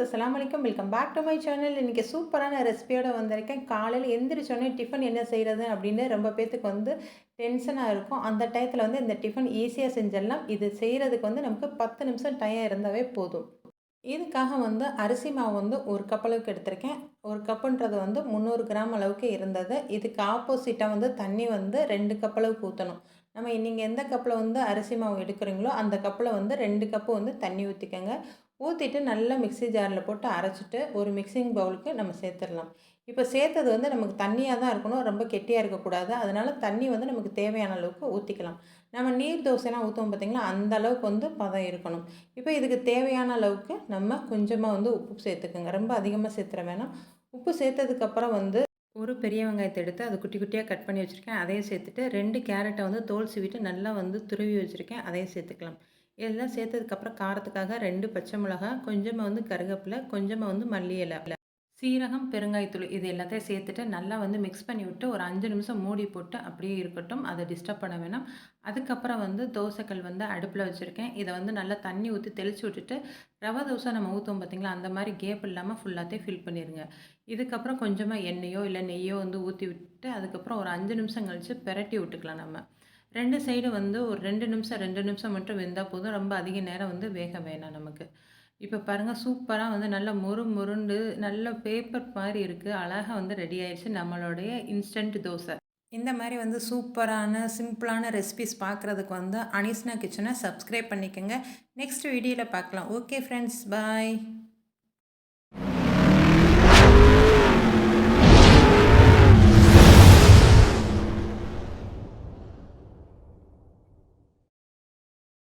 அஸ்ஸலாமு அலைக்கும். Welcome back to my channel. இன்றைக்கி சூப்பரான ரெசிபியோடு வந்திருக்கேன். காலையில் எந்திரிச்சோடனே டிஃபன் என்ன செய்கிறது அப்படின்னு ரொம்ப பேத்துக்கு டென்ஷனாக இருக்கும். அந்த டயத்தில் இந்த டிஃபன் ஈஸியாக செஞ்சிடலாம். இது செய்கிறதுக்கு நமக்கு 10 நிமிஷம் டைம் இருந்தாவே போதும். இதுக்காக அரிசி மாவு ஒரு கப் அளவுக்கு எடுத்திருக்கேன். ஒரு கப்புன்றது 300 கிராம் அளவுக்கு இருந்தது. இதுக்கு ஆப்போசிட்டாக தண்ணி 2 கப் அளவுக்கு ஊற்றணும். நீங்கள் எந்த கப்பில் அரிசி மாவு எடுக்கிறீங்களோ அந்த கப்பில் 2 கப்பு தண்ணி ஊற்றிக்கங்க. ஊற்றிட்டு நல்லா மிக்ஸி ஜாரில் போட்டு அரைச்சிட்டு ஒரு மிக்சிங் பவுலுக்கு நம்ம சேர்த்துடலாம். இப்போ சேர்த்தது நமக்கு தண்ணியாக தான் இருக்கணும், ரொம்ப கெட்டியாக இருக்கக்கூடாது. அதனால் தண்ணி நமக்கு தேவையான அளவுக்கு ஊற்றிக்கலாம். நம்ம நீர் தோசைலாம் ஊற்றுவோம் பார்த்திங்களா, அந்த அளவுக்கு பதம் இருக்கணும். இப்போ இதுக்கு தேவையான அளவுக்கு நம்ம கொஞ்சமாக உப்பு சேர்த்துக்கோங்க. ரொம்ப அதிகமாக சேர்த்துற வேணாம். உப்பு சேர்த்ததுக்கப்புறம் ஒரு பெரிய வெங்காயத்தை எடுத்து அதை குட்டி குட்டியாக கட் பண்ணி வச்சுருக்கேன். அதையும் சேர்த்துட்டு 2 கேரட்டை தோல் சீவிட்டு நல்லா துருவி வச்சுருக்கேன். அதையும் சேர்த்துக்கலாம். இதெல்லாம் சேர்த்ததுக்கப்புறம் காரத்துக்காக 2 பச்சை மிளகாய், கொஞ்சமாக கருவேப்பிலை, கொஞ்சமாக மல்லி இலை, சீரகம், பெருங்காயத்தூள் இது எல்லாத்தையும் சேர்த்துட்டு நல்லா மிக்ஸ் பண்ணி விட்டு ஒரு 5 நிமிஷம் மூடி போட்டு அப்படியே இருக்கட்டும். அதை டிஸ்டர்ப் பண்ண வேணாம். அதுக்கப்புறம் தோசைக்கல் அடுப்பில் வச்சுருக்கேன். இதை நல்லா தண்ணி ஊற்றி தெளித்து விட்டுட்டு ரவை தோசை நம்ம ஊற்றுவோம் பார்த்திங்களா, அந்த மாதிரி கேப் இல்லாமல் ஃபுல்லாத்தையும் ஃபில் பண்ணிடுங்க. இதுக்கப்புறம் கொஞ்சமாக எண்ணெயோ இல்லை நெய்யோ ஊற்றி விட்டு அதுக்கப்புறம் ஒரு 5 நிமிஷம் கழித்து பிரட்டி விட்டுக்கலாம். நம்ம 2 சைடு ஒரு 2 நிமிஷம் மட்டும் வெந்தால் போதும். ரொம்ப அதிக நேரம் வேக வேணாம் நமக்கு. இப்போ பாருங்கள், சூப்பராக நல்லா மொறு மொருண்டு நல்ல பேப்பர் மாதிரி இருக்குது. அழகாக ரெடி ஆயிடுச்சு நம்மளுடைய இன்ஸ்டன்ட் தோசை. இந்த மாதிரி சூப்பரான சிம்பிளான ரெசிபிஸ் பார்க்குறதுக்கு அனிஷ்னா கிச்சனை சப்ஸ்கிரைப் பண்ணிக்கோங்க. நெக்ஸ்ட் வீடியோவில் பார்க்கலாம். ஓகே ஃப்ரெண்ட்ஸ், பாய்.